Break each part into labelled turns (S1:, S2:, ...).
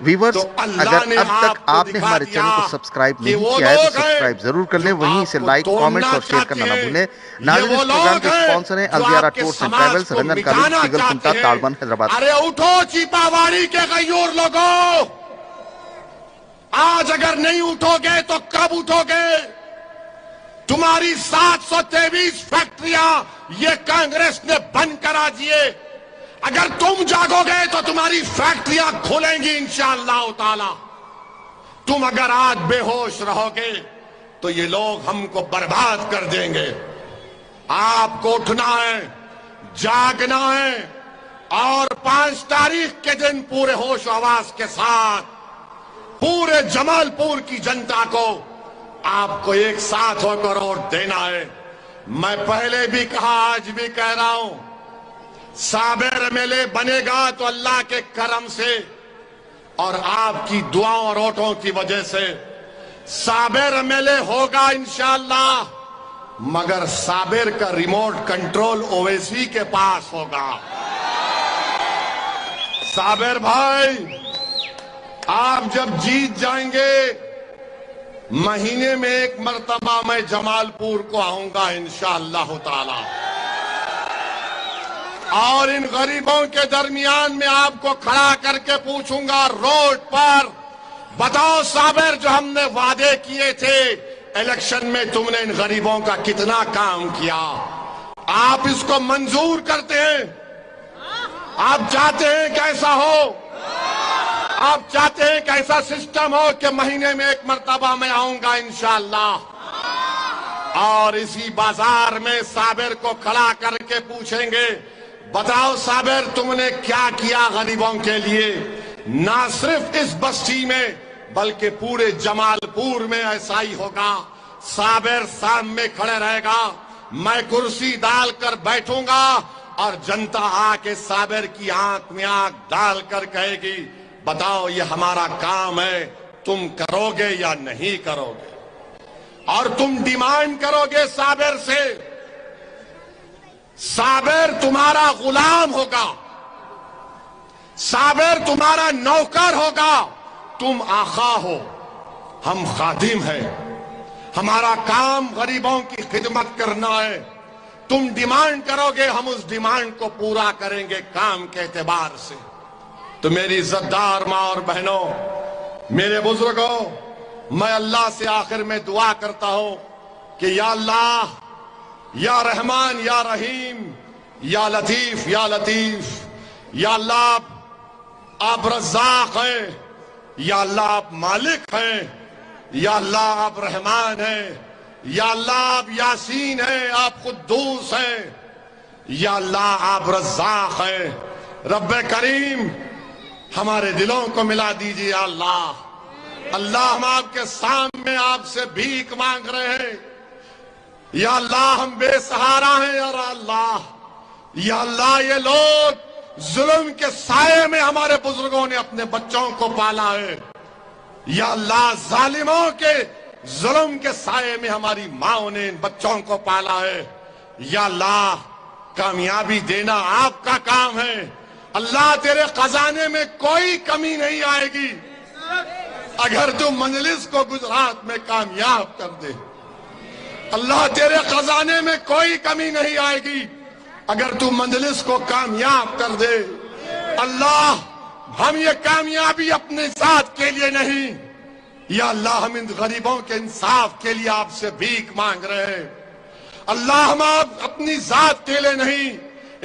S1: Viewers اگر اب تک آپ نے ہمارے چینل کو سبسکرائب نہیں کیا ہے تو سبسکرائب ضرور کر لیں، وہیں سے لائک، کامنٹس اور شیئر کرنا نہ بھولیں۔ ناظرین، اس پروگرام کے سپانسر ہیں الزیارہ ٹورز اینڈ ٹریولز، رنگن کالج، ایگل کنٹا، تاڑبن، حیدرآباد۔
S2: ارے اٹھو چیپاواڑی کے غیور لوگوں، آج اگر نہیں اٹھو گے تو کب اٹھو گے؟ تمہاری 723 فیکٹریاں یہ کانگریس نے بند کرا دیے، اگر تم جاگو گے تو تمہاری فیکٹریاں کھولیں گی انشاءاللہ تعالی۔ تم اگر آج بے ہوش رہو گے تو یہ لوگ ہم کو برباد کر دیں گے۔ آپ کو اٹھنا ہے، جاگنا ہے، اور 5 تاریخ کے دن پورے ہوش و حواس کے ساتھ پورے جمال پور کی جنتا کو آپ کو 1.7 کروڑ دینا ہے۔ میں پہلے بھی کہا، آج بھی کہہ رہا ہوں، صابر ایم ایل اے بنے گا تو اللہ کے کرم سے اور آپ کی دعاؤں اور ووٹوں کی وجہ سے صابر ایم ایل اے ہوگا انشاءاللہ، مگر صابر کا ریموٹ کنٹرول اویسی کے پاس ہوگا۔ صابر بھائی، آپ جب جیت جائیں گے، مہینے میں 1 مرتبہ میں جمال پور کو آؤں گا انشاءاللہ تعالی، اور ان غریبوں کے درمیان میں آپ کو کھڑا کر کے پوچھوں گا روڈ پر، بتاؤ صابر، جو ہم نے وعدے کیے تھے الیکشن میں، تم نے ان غریبوں کا کتنا کام کیا؟ آپ اس کو منظور کرتے ہیں؟ آپ چاہتے ہیں کیسا ہو؟ آپ چاہتے ہیں کہ ایسا سسٹم ہو کہ مہینے میں 1 مرتبہ میں آؤں گا انشاءاللہ، اور اسی بازار میں صابر کو کھڑا کر کے پوچھیں گے، بتاؤ صابر، تم نے کیا کیا غریبوں کے لیے؟ نہ صرف اس بستی میں بلکہ پورے جمال پور میں ایسا ہی ہوگا۔ صابر سامنے کھڑے رہے گا، میں کرسی ڈال کر بیٹھوں گا، اور جنتا آ کے صابر کی آنکھ میں آنکھ ڈال کر کہے گی، بتاؤ یہ ہمارا کام ہے، تم کرو گے یا نہیں کرو گے؟ اور تم ڈیمانڈ کرو گے صابر سے، صابر تمہارا غلام ہوگا، صابر تمہارا نوکر ہوگا، تم آقا ہو، ہم خادم ہیں، ہمارا کام غریبوں کی خدمت کرنا ہے۔ تم ڈیمانڈ کرو گے، ہم اس ڈیمانڈ کو پورا کریں گے کام کے اعتبار سے۔ تو میری عزتدار ماں اور بہنوں، میرے بزرگوں، میں اللہ سے آخر میں دعا کرتا ہوں کہ یا اللہ، یا رحمان، یا رحیم، یا لطیف، یا لطیف، یا اللہ آپ رزاق ہیں، یا اللہ آپ مالک ہیں، یا اللہ آپ رحمان ہیں، یا اللہ آپ یاسین ہیں، آپ قدوس ہیں، یا اللہ آپ رزاق ہیں۔ رب کریم ہمارے دلوں کو ملا دیجیے یا اللہ۔ اللہ، ہم آپ کے سامنے آپ سے بھیک مانگ رہے ہیں یا اللہ، ہم بے سہارا ہیں یا اللہ۔ یا اللہ، یہ لوگ ظلم کے سائے میں ہمارے بزرگوں نے اپنے بچوں کو پالا ہے، یا اللہ ظالموں کے ظلم کے سائے میں ہماری ماں نے ان بچوں کو پالا ہے، یا اللہ کامیابی دینا آپ کا کام ہے۔ اللہ، تیرے خزانے میں کوئی کمی نہیں آئے گی اگر تو مجلس کو گجرات میں کامیاب کر دے۔ اللہ، تیرے خزانے میں کوئی کمی نہیں آئے گی اگر تو مجلس کو کامیاب کر دے۔ اللہ، ہم یہ کامیابی اپنے ذات کے لیے نہیں، یا اللہ ہم ان غریبوں کے انصاف کے لیے آپ سے بھیک مانگ رہے ہیں۔ اللہ، ہم اپنی ذات کے لیے نہیں،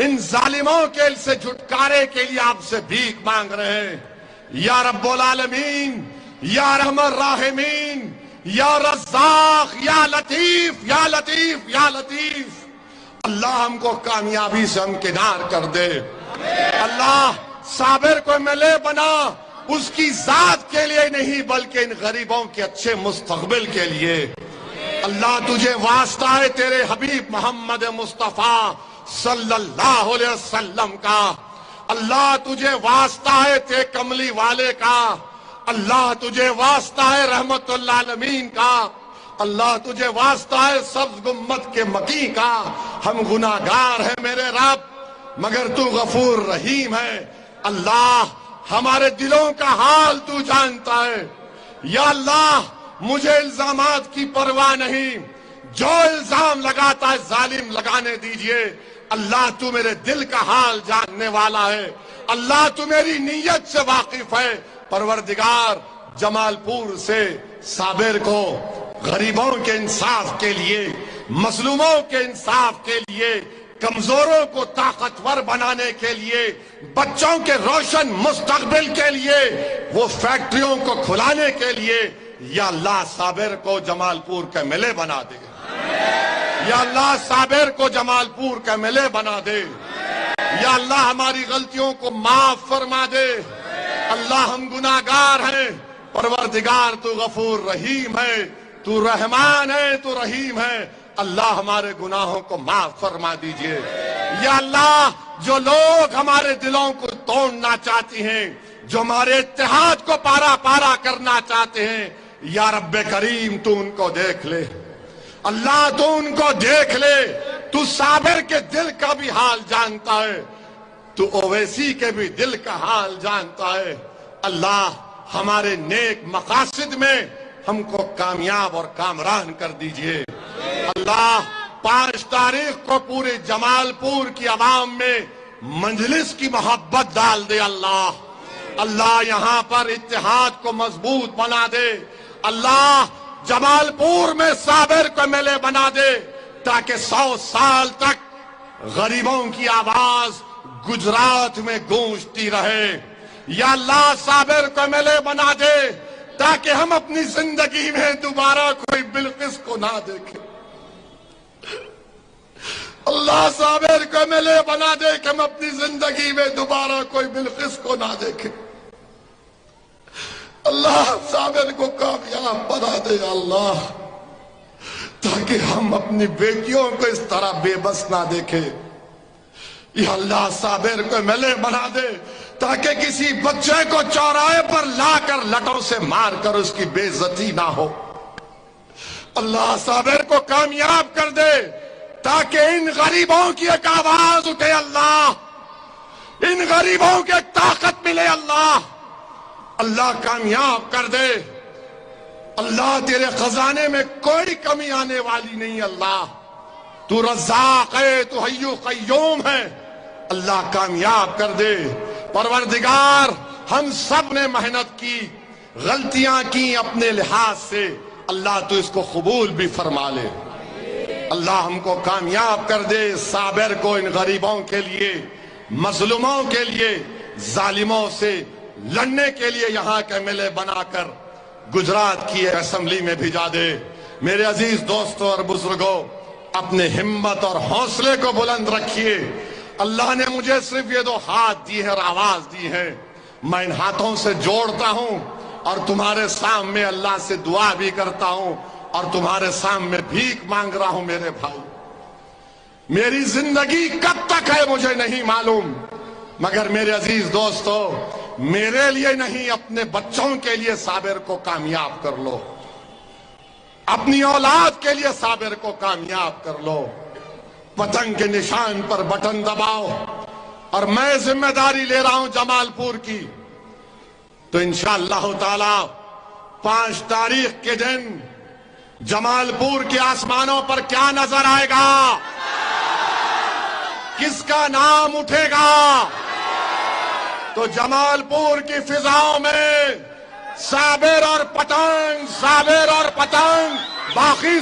S2: ان ظالموں کے سے چھٹکارے کے لیے آپ سے بھیک مانگ رہے ہیں۔ یا رب العالمین، یا رحم الراحمین، یا رزاق، یا لطیف، یا لطیف، یا لطیف، اللہ ہم کو کامیابی سے ہمکنار کر دے۔ اللہ، صابر کو MLA بنا اس کی ذات کے لیے نہیں بلکہ ان غریبوں کے اچھے مستقبل کے لیے۔ اللہ، تجھے واسطہ ہے تیرے حبیب محمد مصطفیٰ صلی اللہ علیہ وسلم کا، اللہ تجھے واسطہ ہے تیرے کملی والے کا، اللہ تجھے واسطہ ہے رحمت للعالمین کا، اللہ تجھے واسطہ ہے سبز گنبد کے مکی کا۔ ہم گناہگار ہیں میرے رب، مگر تو غفور رحیم ہے۔ اللہ، ہمارے دلوں کا حال تو جانتا ہے. یا اللہ مجھے الزامات کی پرواہ نہیں, جو الزام لگاتا ہے ظالم لگانے دیجئے. اللہ تو میرے دل کا حال جاننے والا ہے, اللہ تو میری نیت سے واقف ہے. پروردگار جمال پور سے صابر کو غریبوں کے انصاف کے لیے, مظلوموں کے انصاف کے لیے, کمزوروں کو طاقتور بنانے کے لیے, بچوں کے روشن مستقبل کے لیے, وہ فیکٹریوں کو کھلانے کے لیے, یا اللہ صابر کو جمال پور کا ایم ایل اے بنا دے. یا اللہ صابر کو جمال پور کا ایم ایل اے بنا دے. یا اللہ ہماری غلطیوں کو معاف فرما دے. اللہ ہم گناہگار ہیں, پروردگار تو غفور رحیم ہے, تو رحمان ہے, تو رحیم ہے. اللہ ہمارے گناہوں کو معاف فرما دیجئے. یا اللہ جو لوگ ہمارے دلوں کو توڑنا چاہتی ہیں, جو ہمارے اتحاد کو پارا پارا کرنا چاہتے ہیں, یا رب کریم تو ان کو دیکھ لے. اللہ تو ان کو دیکھ لے. تو صابر کے دل کا بھی حال جانتا ہے, تو اویسی کے بھی دل کا حال جانتا ہے. اللہ ہمارے نیک مقاصد میں ہم کو کامیاب اور کامران کر دیجئے. اللہ 5 تاریخ کو پورے جمال پور کی عوام میں مجلس کی محبت ڈال دے. اللہ یہاں پر اتحاد کو مضبوط بنا دے. اللہ جمال پور میں صابر کو ایم ایل اے بنا دے, تاکہ 100 سال تک غریبوں کی آواز گجرات میں گونجتی رہے. یا اللہ صابر کو ایم ایل اے بنا دے, تاکہ ہم اپنی زندگی میں دوبارہ کوئی بلقیس کو نہ دیکھیں. اللہ صابر کو ایم ایل اے بنا دے کہ ہم اپنی زندگی میں دوبارہ کوئی بلقیس کو نہ دیکھیں. اللہ صابر کو کامیاب بنا دے اللہ, تاکہ ہم اپنی بیٹیوں کو اس طرح بے بس نہ دیکھیں. یا اللہ صابر کو ایم ایل اے بنا دے, تاکہ کسی بچے کو چوراہے پر لا کر لٹوں سے مار کر اس کی بے عزتی نہ ہو. اللہ صابر کو کامیاب کر دے, تاکہ ان غریبوں کی ایک آواز اٹھے. اللہ ان غریبوں کی ایک طاقت ملے. اللہ کامیاب کر دے. اللہ تیرے خزانے میں کوئی کمی آنے والی نہیں. اللہ تو رزاق ہے, تو حی قیوم ہے. اللہ کامیاب کر دے. پروردگار ہم سب نے محنت کی, غلطیاں کی اپنے لحاظ سے, اللہ تو اس کو قبول بھی فرما لے. اللہ ہم کو کامیاب کر دے. صابر کو ان غریبوں کے لیے, مظلوموں کے لیے, ظالموں سے لڑنے کے لیے یہاں کے ایم ایل اے بنا کر گجرات کی اسمبلی میں بھیجا دے. میرے عزیز دوستوں اور بزرگوں, اپنے ہمت اور حوصلے کو بلند رکھیے. اللہ نے مجھے صرف یہ 2 ہاتھ دی ہے اور آواز دی ہے. میں ان ہاتھوں سے جوڑتا ہوں اور تمہارے سامنے اللہ سے دعا بھی کرتا ہوں, اور تمہارے سامنے بھیک مانگ رہا ہوں. میرے بھائی, میری زندگی کب تک ہے مجھے نہیں معلوم, مگر میرے عزیز دوستو, میرے لیے نہیں, اپنے بچوں کے لیے صابر کو کامیاب کر لو. اپنی اولاد کے لیے صابر کو کامیاب کر لو. پتنگ کے نشان پر بٹن دباؤ. اور میں ذمہ داری لے رہا ہوں جمال پور کی, تو انشاءاللہ تعالی 5 تاریخ کے دن جمال پور کے آسمانوں پر کیا نظر آئے گا؟ کس کا نام اٹھے گا؟ تو جمال پور کی فضاؤں میں صابر اور پتنگ, صابر اور پتنگ, باقی